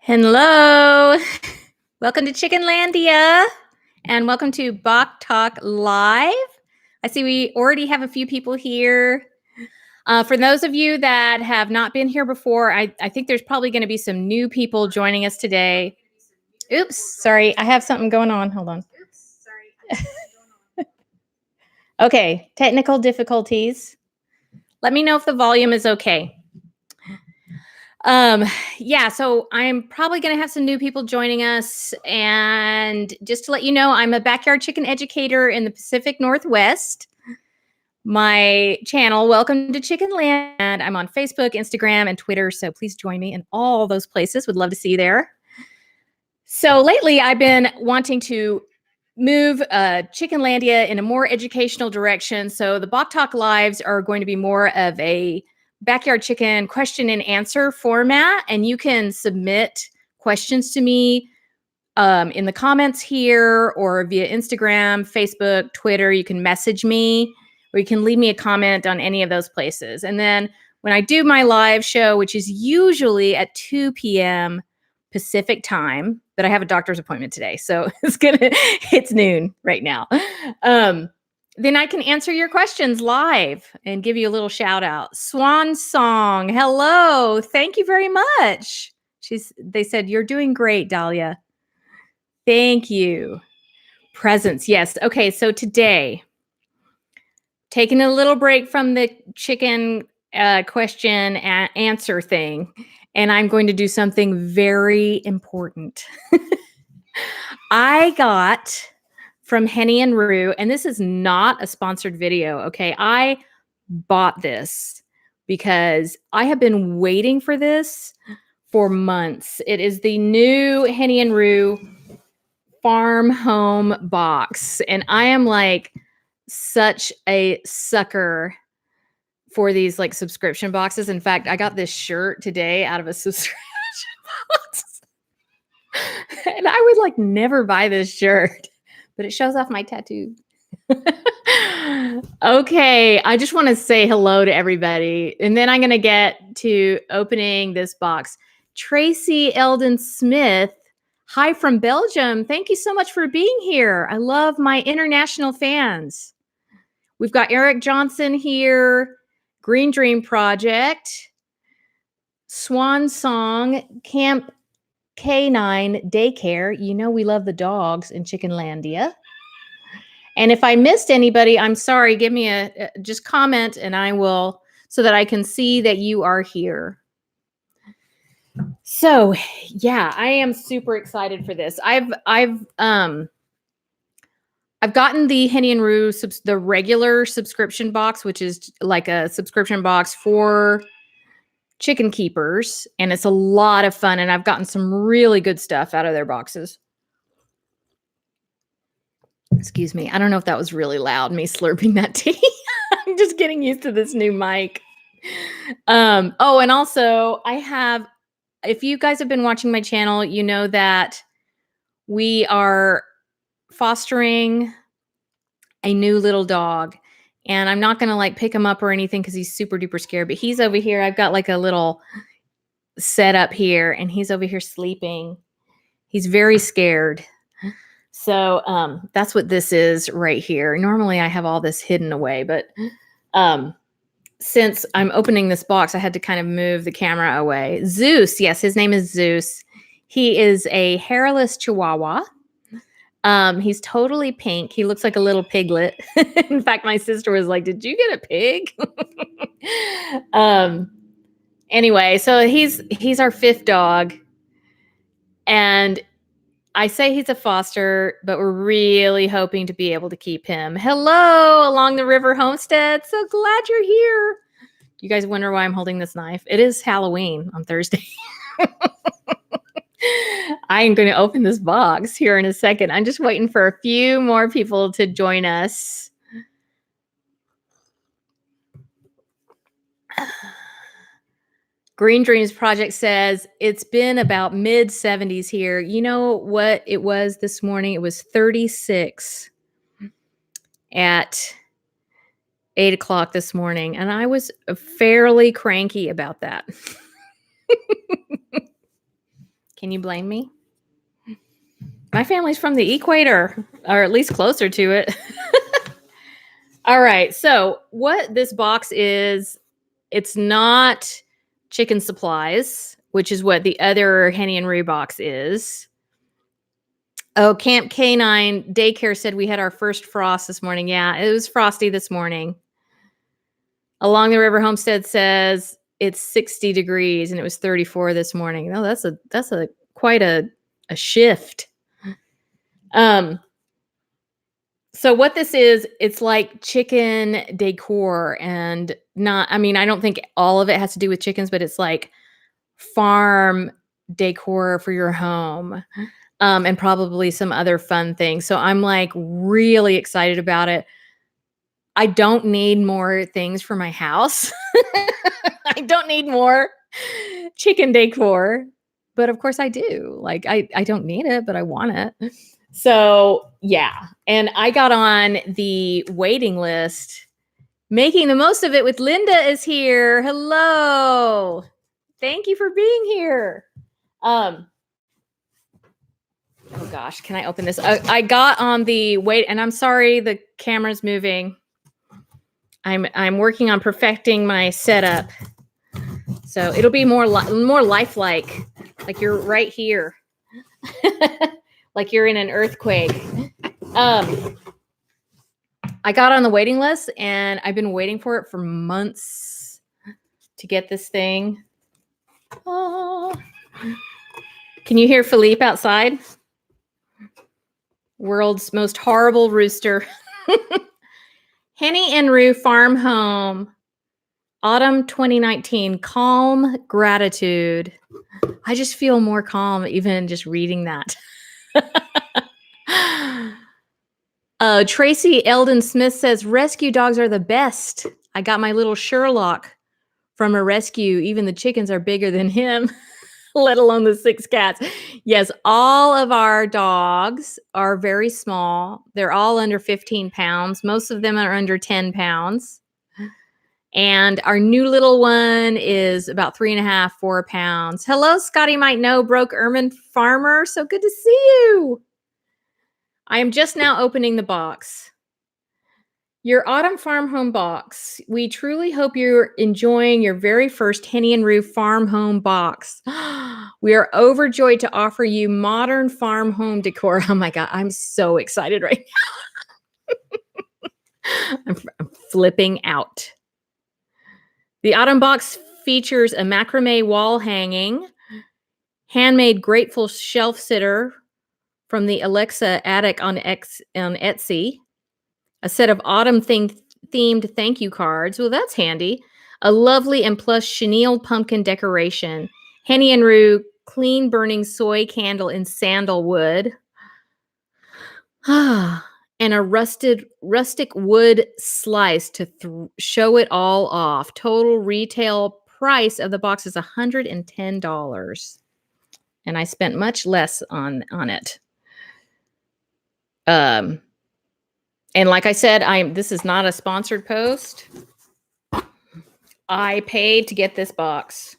Hello. Welcome to Chickenlandia and welcome to Bawk Talk Live. I see we already have a few people here. For those of you that have not been here before, I think there's probably going to be some new people joining us today. Oops, sorry. I have something going on. Hold on. Okay, technical difficulties. Let me know if the volume is okay. Yeah, so I'm probably going to have some new people joining us. And just to let you know, I'm a backyard chicken educator in the Pacific Northwest. My channel, Welcome to Chickenland, and I'm on Facebook, Instagram, and Twitter. So please join me in all those places. Would love to see you there. So lately, I've been wanting to move Chickenlandia in a more educational direction. So the Bawk Talk Lives are going to be more of a backyard chicken question and answer format, and you can submit questions to me in the comments here or via Instagram, Facebook, Twitter. You can message me or you can leave me a comment on any of those places. And then when I do my live show, which is usually at 2 p.m. Pacific time, but I have a doctor's appointment today, so it's noon right now. Then I can answer your questions live and give you a little shout out. Swan Song, hello, thank you very much. They said you're doing great, Dahlia. Thank you. Presents, yes. Okay, so today, taking a little break from the chicken question and answer thing, and I'm going to do something very important. I got from Henny and Roo, and this is not a sponsored video, okay? I bought this because I have been waiting for this for months. It is the new Henny and Roo Farmhome box, and I am like such a sucker for these like subscription boxes. In fact, I got this shirt today out of a subscription box. And I would like never buy this shirt, but it shows off my tattoo. Okay, I just want to say hello to everybody. And then I'm going to get to opening this box. Tracy Eldon Smith, hi from Belgium. Thank you so much for being here. I love my international fans. We've got Eric Johnson here, Green Dream Project, Swan Song, Camp K9 Daycare. You know we love the dogs in Chickenlandia. And if I missed anybody, I'm sorry. Give me just comment and I will, so that I can see that you are here. So yeah, I am super excited for this. I've gotten the Henny and Roo, the regular subscription box, which is like a subscription box for chicken keepers. And it's a lot of fun. And I've gotten some really good stuff out of their boxes. Excuse me. I don't know if that was really loud, me slurping that tea. I'm just getting used to this new mic. Oh, and also I have, if you guys have been watching my channel, you know that we are fostering a new little dog. And I'm not going to like pick him up or anything because he's super duper scared. But he's over here. I've got like a little setup here and he's over here sleeping. He's very scared. So that's what this is right here. Normally I have all this hidden away, but since I'm opening this box, I had to kind of move the camera away. Zeus, yes, his name is Zeus. He is a hairless Chihuahua. He's totally pink. He looks like a little piglet. In fact, my sister was like, "Did you get a pig?" Anyway, so he's our fifth dog. And I say he's a foster, but we're really hoping to be able to keep him. Hello, along the river homestead. So glad you're here. You guys wonder why I'm holding this knife? It is Halloween on Thursday. I am going to open this box here in a second. I'm just waiting for a few more people to join us. Green Dreams Project says it's been about mid 70s here. You know what it was this morning? It was 36 at 8 o'clock this morning. And I was fairly cranky about that. Can you blame me? My family's from the equator, or at least closer to it. All right. So, what this box is, it's not chicken supplies, which is what the other Henny and Roo box is. Oh, Camp Canine Daycare said we had our first frost this morning. Yeah, it was frosty this morning. Along the River Homestead says it's 60 degrees and it was 34 this morning. No, that's a quite a shift. So what this is, it's like chicken decor and not, I mean, I don't think all of it has to do with chickens, but it's like farm decor for your home. And probably some other fun things. So I'm like really excited about it. I don't need more things for my house. I don't need more chicken decor, but of course I do. Like I don't need it, but I want it. So yeah. And I got on the waiting list, making the most of it with Linda is here. Hello. Thank you for being here. Oh gosh, can I open this? I got on the wait, and I'm sorry the camera's moving. I'm working on perfecting my setup, so it'll be more lifelike, like you're right here, like you're in an earthquake. I got on the waiting list, and I've been waiting for it for months to get this thing. Oh. Can you hear Philippe outside? World's most horrible rooster. Henny and Roo Farmhome, autumn 2019, calm gratitude. I just feel more calm even just reading that. Tracy Eldon Smith says, rescue dogs are the best. I got my little Sherlock from a rescue. Even the chickens are bigger than him. Let alone the 6 cats. Yes, all of our dogs are very small. They're all under 15 pounds. Most of them are under 10 pounds. And our new little one is about 3.5, 4 pounds. Hello, Scotty Might Know, Broke Ermine Farmer. So good to see you. I am just now opening the box. Your Autumn Farm Home box. We truly hope you're enjoying your very first Henny and Roo Farm Home box. We are overjoyed to offer you modern farm home decor. Oh my God, I'm so excited right now. I'm flipping out. The Autumn box features a macrame wall hanging, handmade grateful shelf sitter from the Alexa attic on Etsy, a set of autumn-themed thank you cards. Well, that's handy. A lovely and plush chenille pumpkin decoration. Henny and Roo clean burning soy candle in sandalwood. And a rustic wood slice to show it all off. Total retail price of the box is $110. And I spent much less on it. And like I said, this is not a sponsored post. I paid to get this box.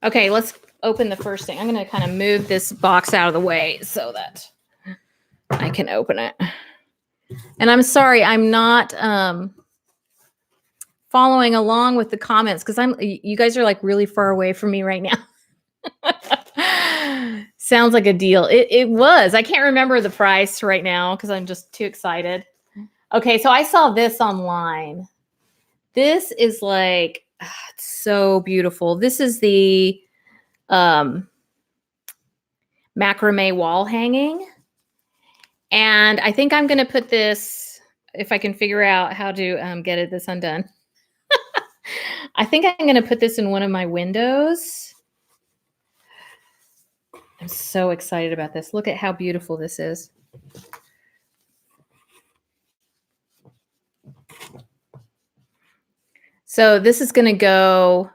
Okay, let's open the first thing. I'm going to kind of move this box out of the way so that I can open it. And I'm sorry, I'm not following along with the comments because you guys are like really far away from me right now. Sounds like a deal. It was. I can't remember the price right now because I'm just too excited. Okay, so I saw this online. This is like, it's so beautiful. This is the macrame wall hanging. And I think I'm going to put this, if I can figure out how to get this undone. I think I'm going to put this in one of my windows. I'm so excited about this. Look at how beautiful this is. So this is going to go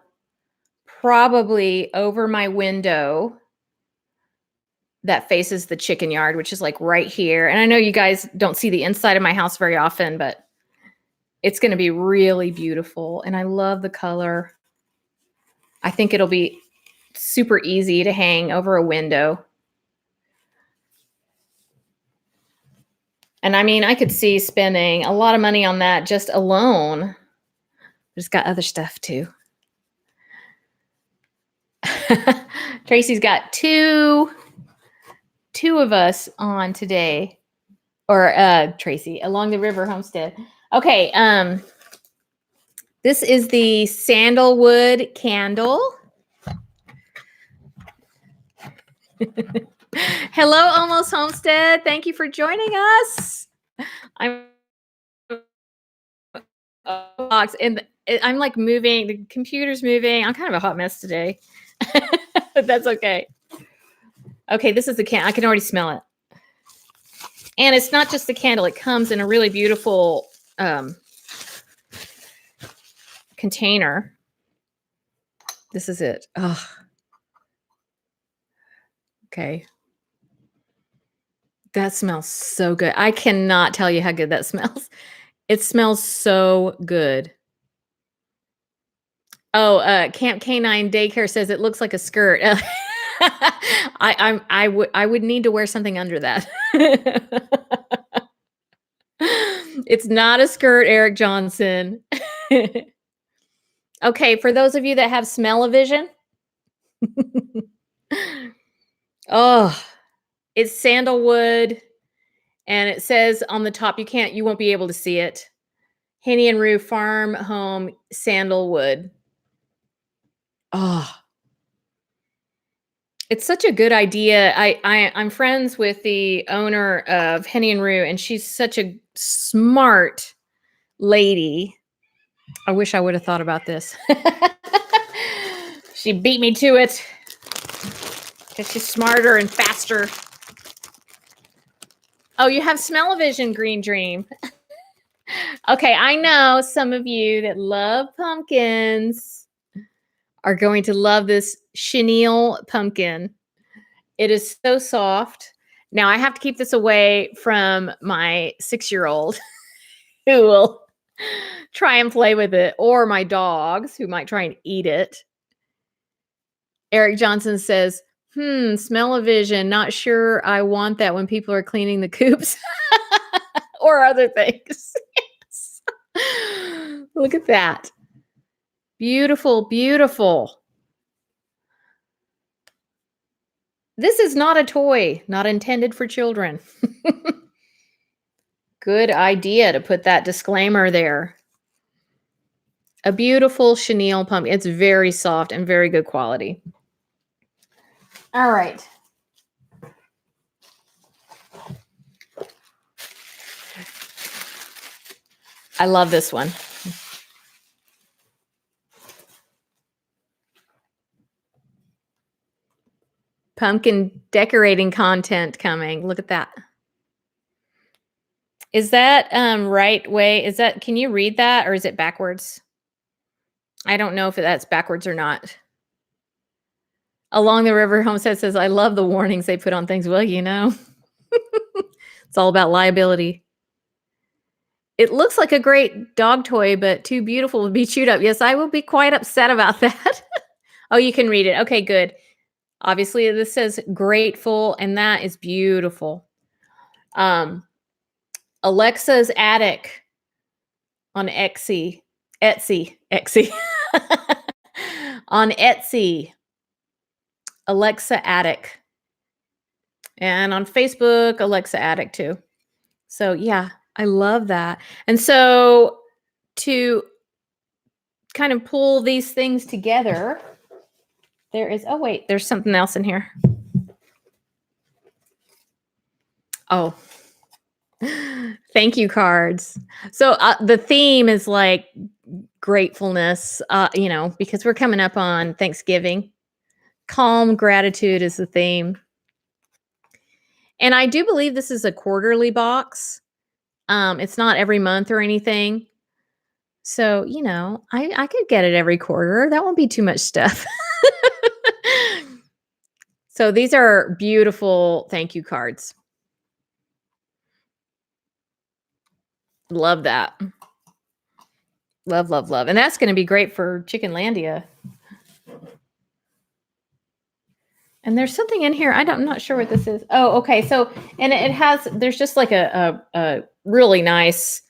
probably over my window that faces the chicken yard, which is like right here. And I know you guys don't see the inside of my house very often, but it's going to be really beautiful. And I love the color. I think it'll be super easy to hang over a window. And I mean, I could see spending a lot of money on that just alone. It's got other stuff too. Tracy's got two of us on today. Or Tracy, along the river homestead. Okay, this is the sandalwood candle. Hello, Almost Homestead. Thank you for joining us. I'm and I'm like moving. The computer's moving. I'm kind of a hot mess today, but that's okay. Okay, this is the can. I can already smell it, and it's not just the candle. It comes in a really beautiful container. This is it. Oh, okay. That smells so good. I cannot tell you how good that smells. It smells so good. Oh, Camp Canine Daycare says it looks like a skirt. I would need to wear something under that. It's not a skirt, Eric Johnson. Okay, for those of you that have smell-o-vision. Oh, it's sandalwood, and it says on the top, you won't be able to see it. Henny and Roo Farmhome sandalwood. Oh, it's such a good idea. I'm friends with the owner of Henny and Roo, and she's such a smart lady. I wish I would have thought about this. She beat me to it because she's smarter and faster. Oh, you have smell-o-vision, Green Dream. Okay, I know some of you that love pumpkins are going to love this chenille pumpkin. It is so soft. Now, I have to keep this away from my 6-year-old who will try and play with it, or my dogs who might try and eat it. Eric Johnson says, smell-o-vision. Not sure I want that when people are cleaning the coops or other things. Yes. Look at that. Beautiful, beautiful. This is not a toy, not intended for children. Good idea to put that disclaimer there. A beautiful chenille pumpkin. It's very soft and very good quality. All right. I love this one. Pumpkin decorating content coming. Look at that. Is that right way? Can you read that, or is it backwards? I don't know if that's backwards or not. Along the River Homestead says, I love the warnings they put on things. Well, you know, it's all about liability. It looks like a great dog toy, but too beautiful to be chewed up. Yes, I will be quite upset about that. Oh, you can read it. Okay, good. Obviously, this says grateful, and that is beautiful. Alexa's Attic on Etsy. On Etsy. Alexa Attic. And on Facebook, Alexa Attic too. So yeah, I love that. And so to kind of pull these things together, there's something else in here. Oh, thank you cards. So the theme is like gratefulness, because we're coming up on Thanksgiving. Calm gratitude is the theme. And I do believe this is a quarterly box. It's not every month or anything. So, I could get it every quarter. That won't be too much stuff. So these are beautiful thank you cards. Love that. Love, love, love. And that's going to be great for Chickenlandia. And there's something in here. I'm not sure what this is. Oh, okay. So, and it has, there's just like a really nice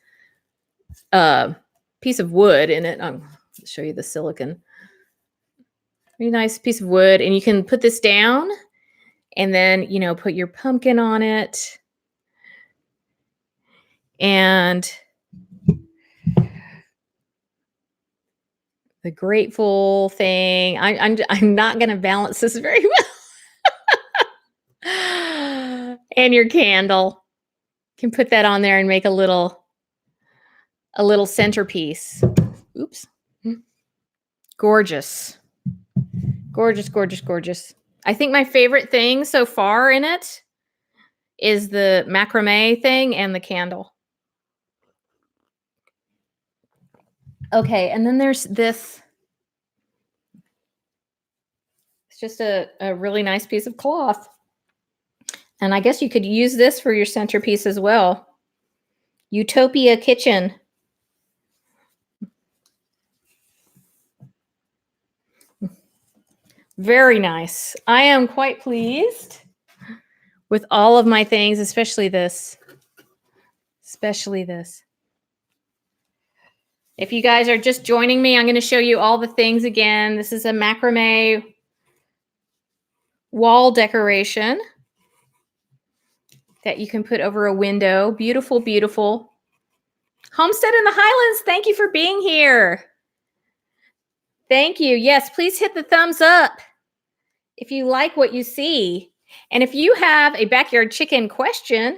piece of wood in it. I'll show you the silicone. Really nice piece of wood. And you can put this down and then, you know, put your pumpkin on it. And the grateful thing. I'm not going to balance this very well. And your candle. You can put that on there and make a little centerpiece. Oops. Gorgeous. Gorgeous, gorgeous, gorgeous. I think my favorite thing so far in it is the macrame thing and the candle. Okay, and then there's this. It's just a really nice piece of cloth. And I guess you could use this for your centerpiece as well. Utopia Kitchen. Very nice. I am quite pleased with all of my things, especially this. Especially this. If you guys are just joining me, I'm going to show you all the things again. This is a macrame wall decoration that you can put over a window. Beautiful, beautiful. Homestead in the Highlands, thank you for being here. Thank you. Yes, please hit the thumbs up if you like what you see. And if you have a backyard chicken question,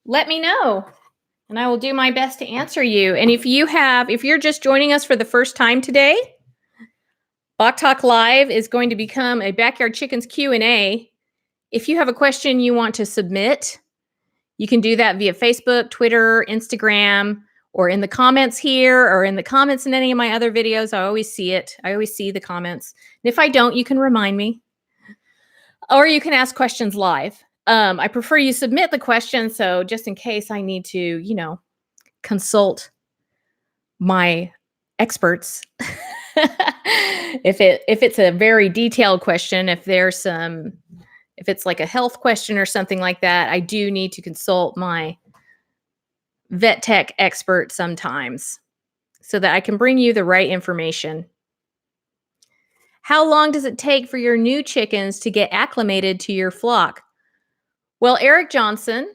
let me know and I will do my best to answer you. And if you're just joining us for the first time today, Bawk Talk Live is going to become a Backyard Chickens Q&A. If you have a question you want to submit, you can do that via Facebook, Twitter, Instagram, or in the comments here, or in the comments in any of my other videos. I always see it. I always see the comments. And if I don't, you can remind me. Or you can ask questions live. I prefer you submit the question, so just in case I need to, consult my experts. If it's a very detailed question, if it's like a health question or something like that, I do need to consult my vet tech expert sometimes so that I can bring you the right information. How long does it take for your new chickens to get acclimated to your flock? Well, Eric Johnson,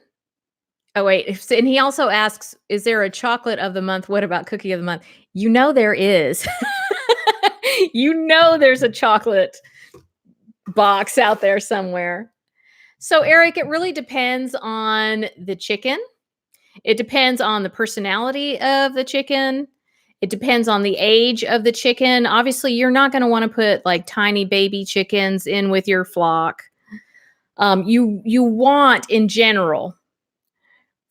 and he also asks, is there a chocolate of the month? What about cookie of the month? There is. There's a chocolate box out there somewhere. So, Eric, it really depends on the chicken. It depends on the personality of the chicken. It depends on the age of the chicken. Obviously, you're not going to want to put like tiny baby chickens in with your flock. You want, in general,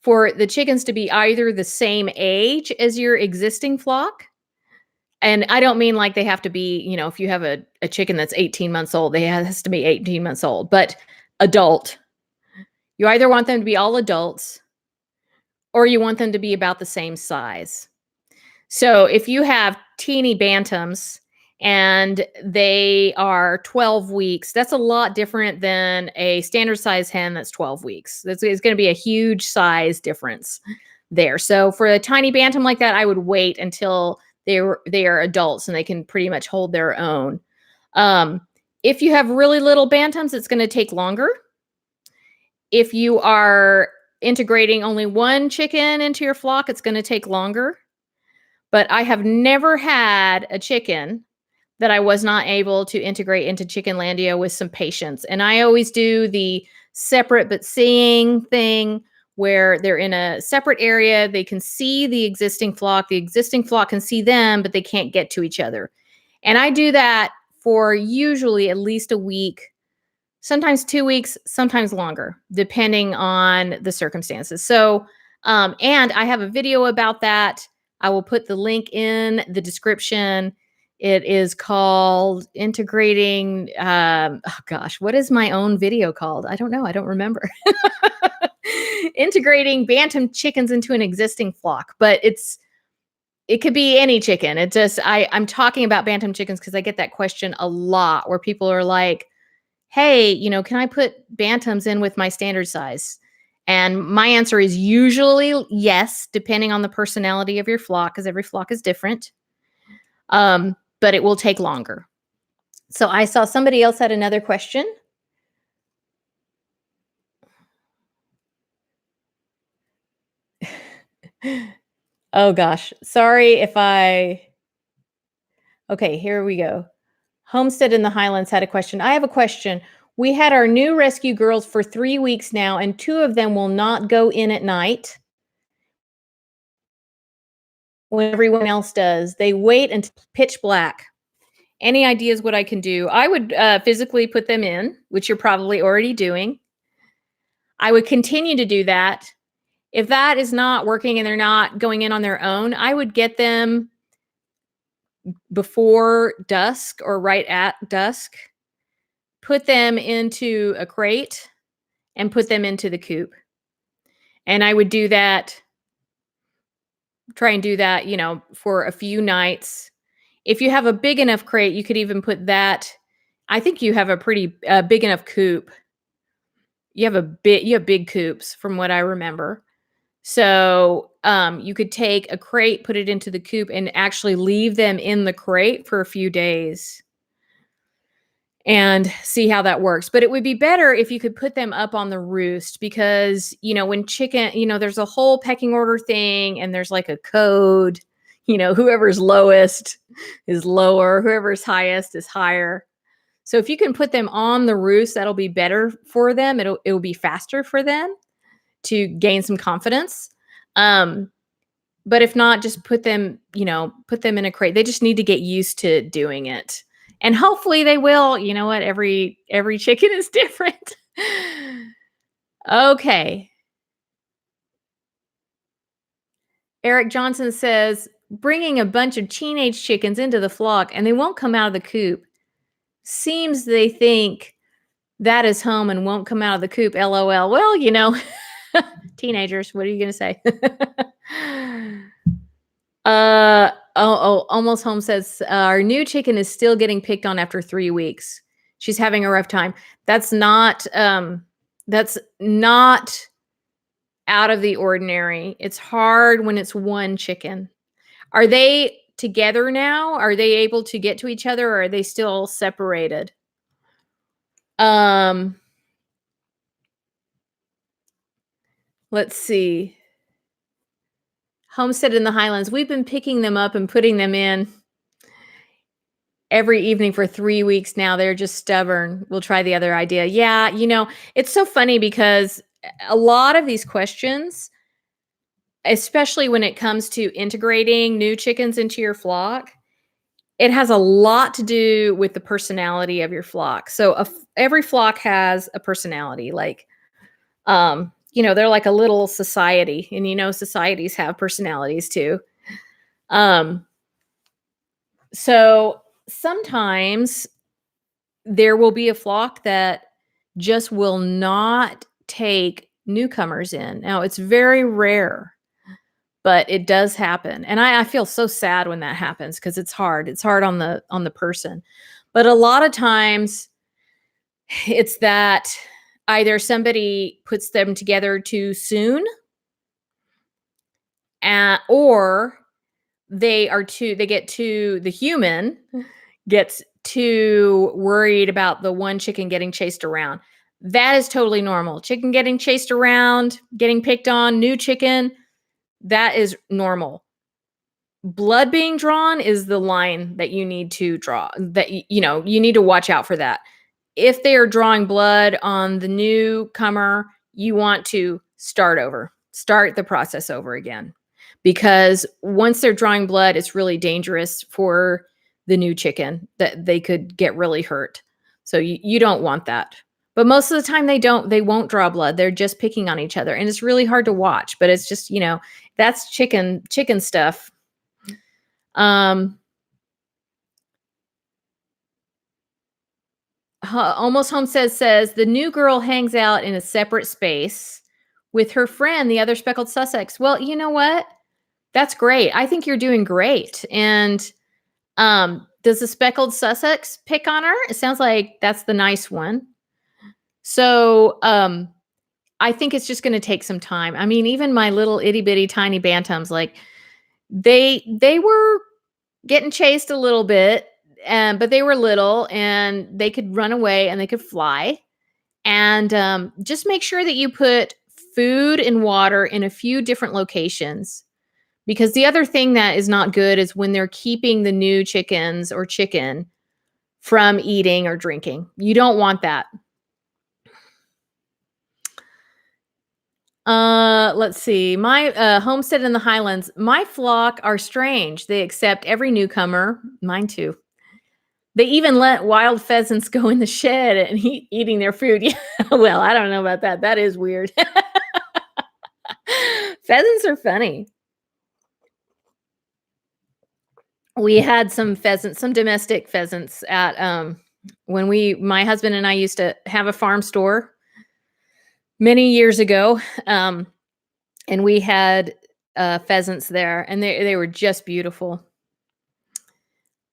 for the chickens to be either the same age as your existing flock. And I don't mean like they have to be, if you have a chicken that's 18 months old, has to be 18 months old, but adult. You either want them to be all adults or you want them to be about the same size. So if you have teeny bantams and they are 12 weeks, that's a lot different than a standard size hen that's 12 weeks. It's going to be a huge size difference there. So for a tiny bantam like that, I would wait until they are adults and they can pretty much hold their own. If you have really little bantams, it's going to take longer. If you are integrating only one chicken into your flock, it's going to take longer. But I have never had a chicken that I was not able to integrate into Chickenlandia with some patience. And I always do the separate but seeing thing where they're in a separate area. They can see the existing flock. The existing flock can see them, but they can't get to each other. And I do that for usually at least a week, sometimes 2 weeks, sometimes longer, depending on the circumstances. So, and I have a video about that. I will put the link in the description. It is called Integrating, what is my own video called? I don't know. I don't remember. Integrating bantam chickens into an existing flock, but it could be any chicken. I'm talking about bantam chickens because I get that question a lot where people are like, hey, can I put bantams in with my standard size? And my answer is usually yes, depending on the personality of your flock, because every flock is different. But it will take longer. So I saw somebody else had another question. Oh gosh. Sorry if okay, here we go. Homestead in the Highlands had a question. I have a question. We had our new rescue girls for 3 weeks now, and 2 of them will not go in at night when everyone else does. They wait until pitch black. Any ideas what I can do? I would physically put them in, which you're probably already doing. I would continue to do that. If that is not working and they're not going in on their own, I would get them before dusk or right at dusk, put them into a crate and put them into the coop. And I would do that, try and do that, for a few nights. If you have a big enough crate, you could even put that. I think you have a pretty big enough coop. You have big coops from what I remember. So you could take a crate, put it into the coop, and actually leave them in the crate for a few days and see how that works. But it would be better if you could put them up on the roost because, when chicken, there's a whole pecking order thing and there's like a code, whoever's lowest is lower, whoever's highest is higher. So if you can put them on the roost, that'll be better for them. It'll be faster for them to gain some confidence. But if not, just put them in a crate. They just need to get used to doing it. And hopefully they will. You know what? Every chicken is different. Okay. Eric Johnson says, bringing a bunch of teenage chickens into the flock and they won't come out of the coop. Seems they think that is home and won't come out of the coop. LOL. Well, teenagers, what are you going to say? Almost Home says our new chicken is still getting picked on after 3 weeks. She's having a rough time. That's not out of the ordinary. It's hard when it's one chicken. Are they together now? Are they able to get to each other or are they still separated? Let's see. Homestead in the Highlands. We've been picking them up and putting them in every evening for 3 weeks now. They're just stubborn. We'll try the other idea. Yeah, it's so funny because a lot of these questions, especially when it comes to integrating new chickens into your flock, it has a lot to do with the personality of your flock. So every flock has a personality. Like, they're like a little society, and societies have personalities too. So sometimes there will be a flock that just will not take newcomers in. Now, it's very rare, but it does happen. And I feel so sad when that happens because it's hard. It's hard on the person. But a lot of times it's that either somebody puts them together too soon, or the human gets too worried about the one chicken getting chased around. That is totally normal. Chicken getting chased around, getting picked on, new chicken, that is normal. Blood being drawn is the line that you need to draw. That you need to watch out for that. If they are drawing blood on the newcomer, you want to start the process over again. Because once they're drawing blood, it's really dangerous for the new chicken that they could get really hurt. So you don't want that. But most of the time they won't draw blood. They're just picking on each other. And it's really hard to watch, but it's just, that's chicken stuff. Almost Home says the new girl hangs out in a separate space with her friend, the other speckled Sussex. Well, you know what? That's great. I think you're doing great. And does the speckled Sussex pick on her? It sounds like that's the nice one. So, I think it's just gonna take some time. I mean, even my little itty bitty tiny bantams, like, they were getting chased a little bit, but they were little and they could run away and they could fly. And, just make sure that you put food and water in a few different locations, because the other thing that is not good is when they're keeping the new chickens or chicken from eating or drinking. You don't want that. Let's see. My homestead in the Highlands, my flock are strange. They accept every newcomer, mine too. They even let wild pheasants go in the shed and eating their food. Yeah, well, I don't know about that. That is weird. Pheasants are funny. We had some pheasants, some domestic pheasants at when my husband and I used to have a farm store many years ago. And we had pheasants there, and they were just beautiful.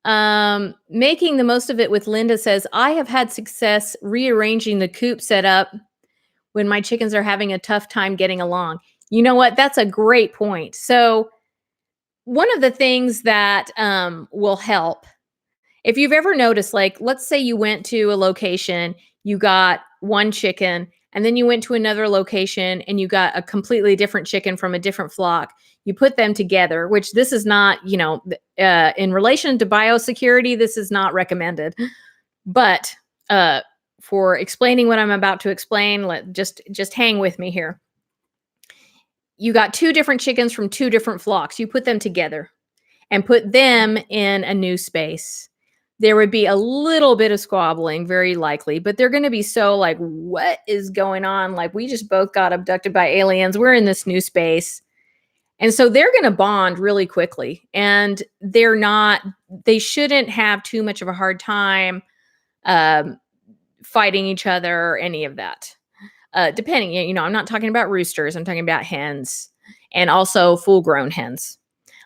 Making the most of it with Linda says, I have had success rearranging the coop setup when my chickens are having a tough time getting along. You know what? That's a great point. So, one of the things that will help, if you've ever noticed, like, let's say you went to a location, you got one chicken, and then you went to another location and you got a completely different chicken from a different flock. You put them together, which this is not, in relation to biosecurity, this is not recommended. But for explaining what I'm about to explain, just hang with me here. You got two different chickens from two different flocks. You put them together and put them in a new space. There would be a little bit of squabbling, very likely, but they're going to be so like, what is going on? Like, we just both got abducted by aliens. We're in this new space. And so they're going to bond really quickly. And they shouldn't have too much of a hard time fighting each other or any of that. Depending, I'm not talking about roosters. I'm talking about hens and also full grown hens.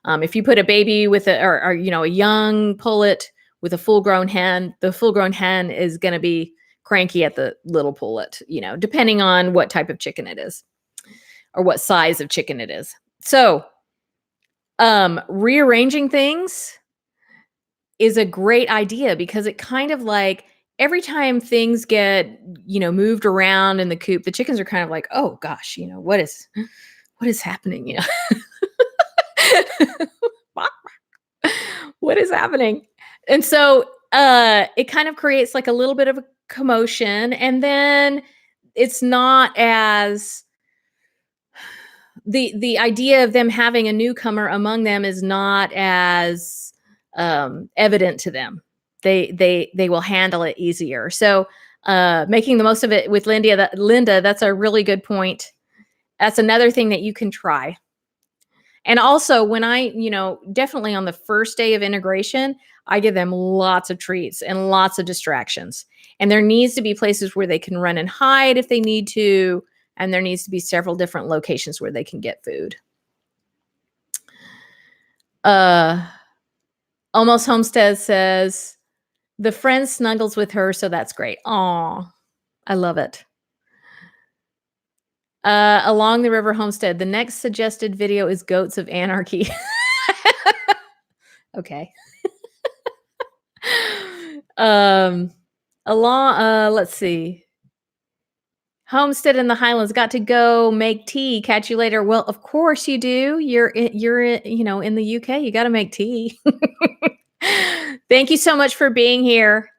If you put a baby with a young pullet with a full grown hen, the full grown hen is going to be cranky at the little pullet, depending on what type of chicken it is or what size of chicken it is. So, rearranging things is a great idea because it kind of like every time things get, moved around in the coop, the chickens are kind of like, oh gosh, what is happening? What is happening? And so it kind of creates like a little bit of a commotion, and then it's not as the idea of them having a newcomer among them is not as evident to them. They will handle it easier. So making the most of it with Linda, that's a really good point. That's another thing that you can try. And also when definitely on the first day of integration, I give them lots of treats and lots of distractions. And there needs to be places where they can run and hide if they need to. And there needs to be several different locations where they can get food. Almost Homestead says, the friend snuggles with her, so that's great. Aw, I love it. Along the River Homestead, the next suggested video is Goats of Anarchy. Okay. Let's see. Homestead in the Highlands, got to go make tea. Catch you later. Well, of course you do. You're in the UK. You got to make tea. Thank you so much for being here.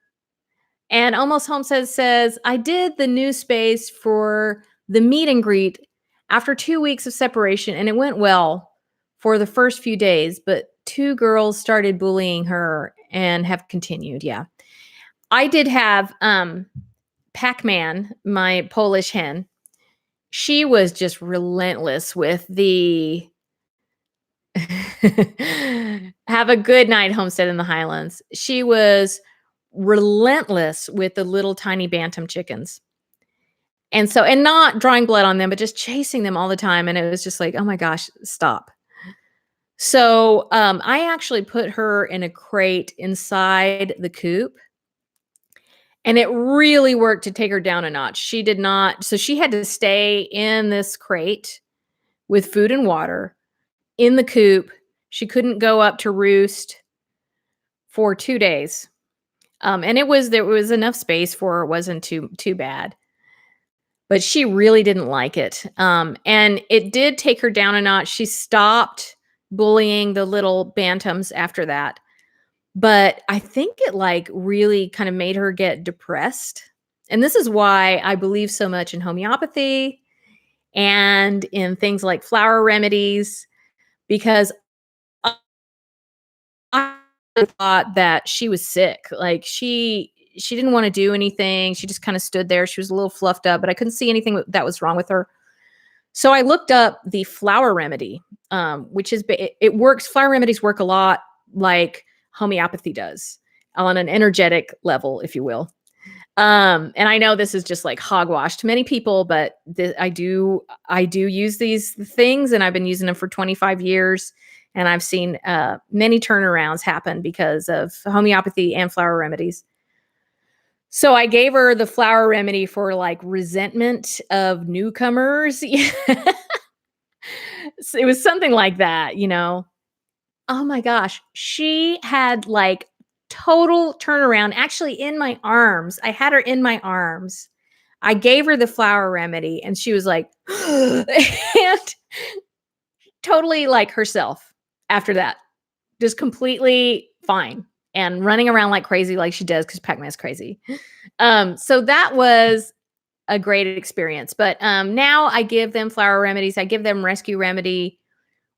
And Almost Homestead says, I did the new space for the meet and greet after 2 weeks of separation, and it went well for the first few days, but two girls started bullying her and have continued. Yeah. I did have Pac-Man, my Polish hen. She was just relentless with the have a good night, Homestead in the Highlands. She was relentless with the little tiny bantam chickens. And not drawing blood on them, but just chasing them all the time. And it was just like, oh my gosh, stop. So I actually put her in a crate inside the coop. And it really worked to take her down a notch. She did not, so she had to stay in this crate with food and water in the coop. She couldn't go up to roost for 2 days. And there was enough space for her, it wasn't too bad. But she really didn't like it. And it did take her down a notch. She stopped bullying the little bantams after that. But I think it like really kind of made her get depressed. And this is why I believe so much in homeopathy and in things like flower remedies, because I thought that she was sick. Like she didn't want to do anything. She just kind of stood there. She was a little fluffed up, but I couldn't see anything that was wrong with her. So I looked up the flower remedy, which is it works. Flower remedies work a lot like homeopathy does on an energetic level, if you will. And I know this is just like hogwash to many people, but I do use these things, and I've been using them for 25 years, and I've seen many turnarounds happen because of homeopathy and flower remedies. So I gave her the flower remedy for like resentment of newcomers. So it was something like that, you know. Oh my gosh, she had like total turnaround actually in my arms. I had her in my arms. I gave her the flower remedy and she was like and totally like herself after that. Just completely fine and running around like crazy like she does cuz Pac-Man's crazy. So that was a great experience. But now I give them flower remedies. I give them rescue remedy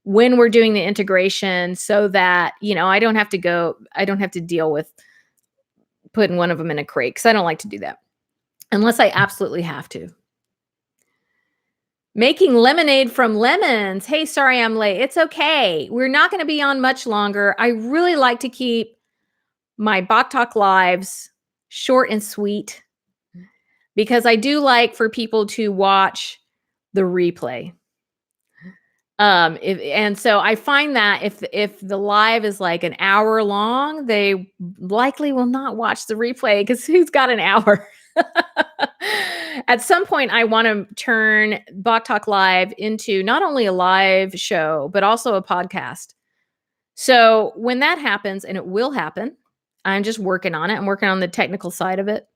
when we're doing the integration so that, you know, I don't have to deal with putting one of them in a crate because I don't like to do that unless I absolutely have to. Making lemonade from lemons. Hey, sorry I'm late. It's okay. We're not going to be on much longer. I really like to keep my Bawk Talk lives short and sweet because I do like for people to watch the replay. So I find that if the live is like an hour long, they likely will not watch the replay because who's got an hour? At some point, I want to turn Bawk Talk Live into not only a live show, but also a podcast. So when that happens, and it will happen, I'm just working on it. I'm working on the technical side of it.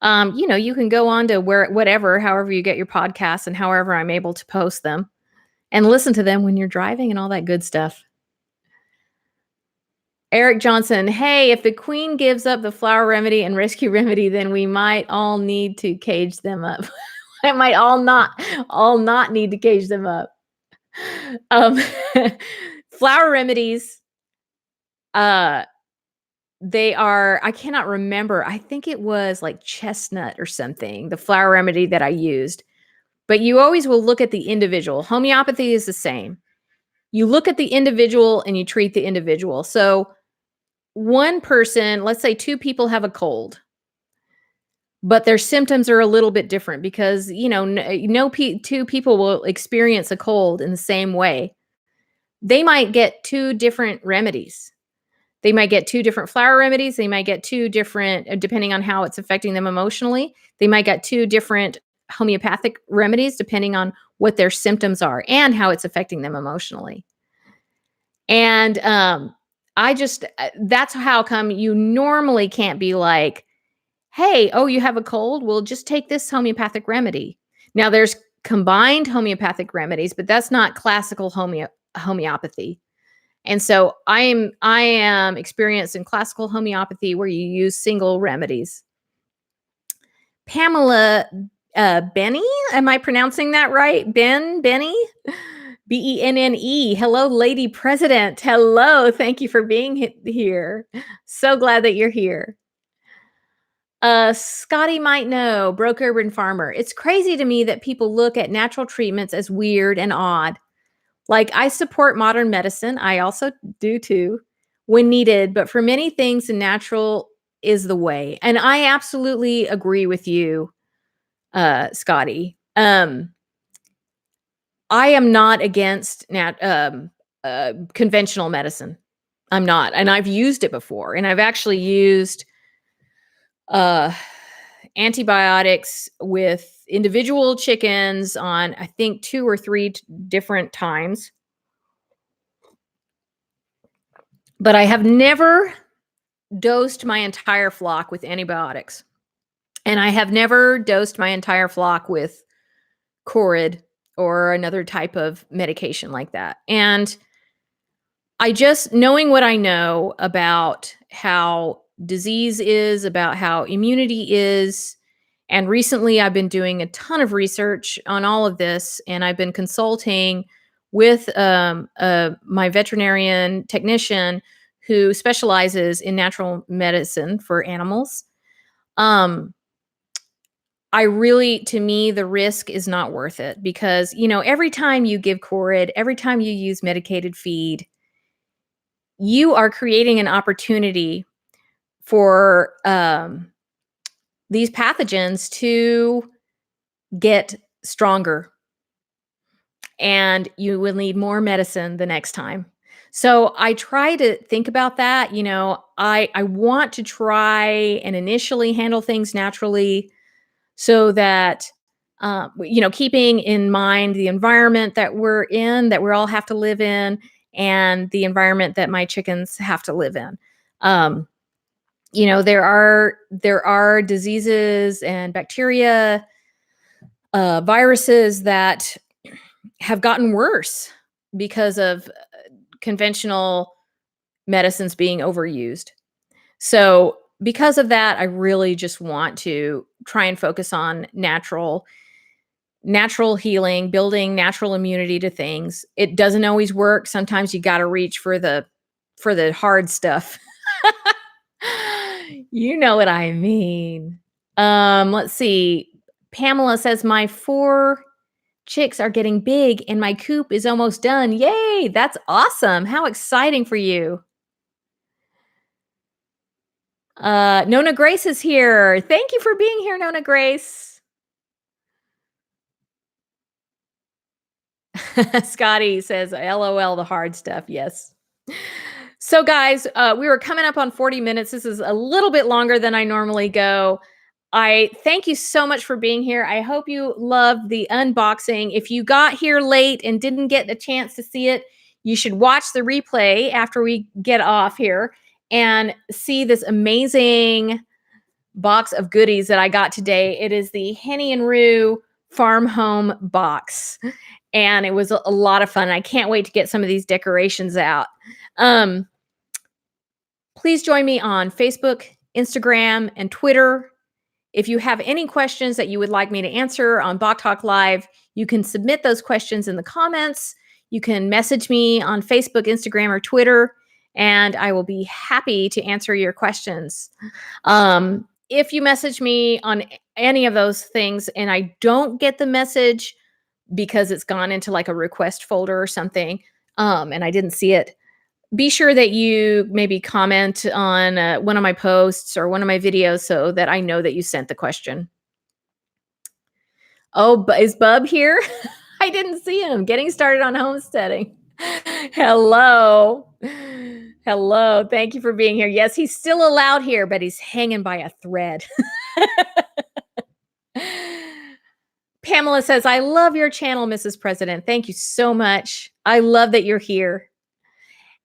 You know, you can go on to however you get your podcasts and however I'm able to post them and listen to them when you're driving and all that good stuff. Eric Johnson, hey, if the queen gives up the flower remedy and rescue remedy, then we might all need to cage them up. I might all not need to cage them up. Flower remedies, they are, I cannot remember. I think it was like chestnut or something, the flower remedy that I used. But you always will look at the individual. Homeopathy is the same. You look at the individual and you treat the individual. So one person, let's say two people have a cold, but their symptoms are a little bit different because, you know, two people will experience a cold in the same way. They might get two different remedies. They might get two different flower remedies. They might get two different, depending on how it's affecting them emotionally. They might get two different homeopathic remedies, depending on what their symptoms are and how it's affecting them emotionally. And that's how come you normally can't be like, hey, oh, you have a cold? Well, just take this homeopathic remedy. Now there's combined homeopathic remedies, but that's not classical homeopathy. And so I am experienced in classical homeopathy where you use single remedies. Pamela Benny, am I pronouncing that right? Benny? Benne. Hello, Lady President. Hello. Thank you for being here. So glad that you're here. Scotty might know, broke urban farmer. It's crazy to me that people look at natural treatments as weird and odd. Like, I support modern medicine. I also do too, when needed. But for many things, the natural is the way. And I absolutely agree with you, Scotty. I am not against conventional medicine. I'm not. And I've used it before. And I've actually used uh, antibiotics with individual chickens on, I think, 2 or 3 different times. But I have never dosed my entire flock with antibiotics. And I have never dosed my entire flock with Corid or another type of medication like that. And I just knowing what I know about how disease is, about how immunity is, and recently I've been doing a ton of research on all of this, and I've been consulting with my veterinarian technician who specializes in natural medicine for animals. Um, I really, to me, the risk is not worth it because, every time you give Corid, every time you use medicated feed, you are creating an opportunity for these pathogens to get stronger, and you will need more medicine the next time. So I try to think about that. I want to try and initially handle things naturally so that keeping in mind the environment that we're in, that we all have to live in, and the environment that my chickens have to live in. Um, there are diseases and bacteria, viruses that have gotten worse because of conventional medicines being overused. So, because of that, I really just want to try and focus on natural healing, building natural immunity to things. It doesn't always work. Sometimes you got to reach for the hard stuff. You know what I mean. Let's see. Pamela says my 4 chicks are getting big and my coop is almost done. Yay, that's awesome. How exciting for you. Nona Grace is here. Thank you for being here, Nona Grace. Scotty says, LOL, the hard stuff. Yes. So, guys, we were coming up on 40 minutes. This is a little bit longer than I normally go. I thank you so much for being here. I hope you loved the unboxing. If you got here late and didn't get a chance to see it, you should watch the replay after we get off here and see this amazing box of goodies that I got today. It is the Henny and Roo Farmhome box. And it was a lot of fun. I can't wait to get some of these decorations out. Please join me on Facebook, Instagram, and Twitter. If you have any questions that you would like me to answer on Bawk Talk Live, you can submit those questions in the comments. You can message me on Facebook, Instagram, or Twitter, and I will be happy to answer your questions. If you message me on any of those things and I don't get the message because it's gone into like a request folder or something, and I didn't see it, be sure that you maybe comment on one of my posts or one of my videos so that I know that you sent the question. Oh, is Bub here? I didn't see him. Getting started on homesteading. Hello. Hello. Thank you for being here. Yes, he's still allowed here, but he's hanging by a thread. Pamela says, I love your channel, Mrs. President. Thank you so much. I love that you're here.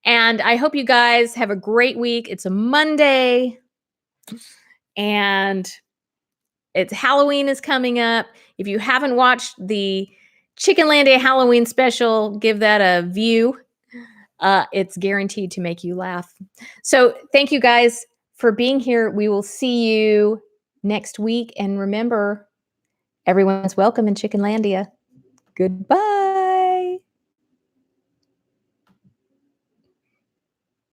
And I hope you guys have a great week. It's a Monday and it's Halloween is coming up. If you haven't watched the Chickenlandia Halloween special, give that a view. It's guaranteed to make you laugh. So thank you guys for being here. We will see you next week. And remember, everyone's welcome in Chickenlandia. Goodbye.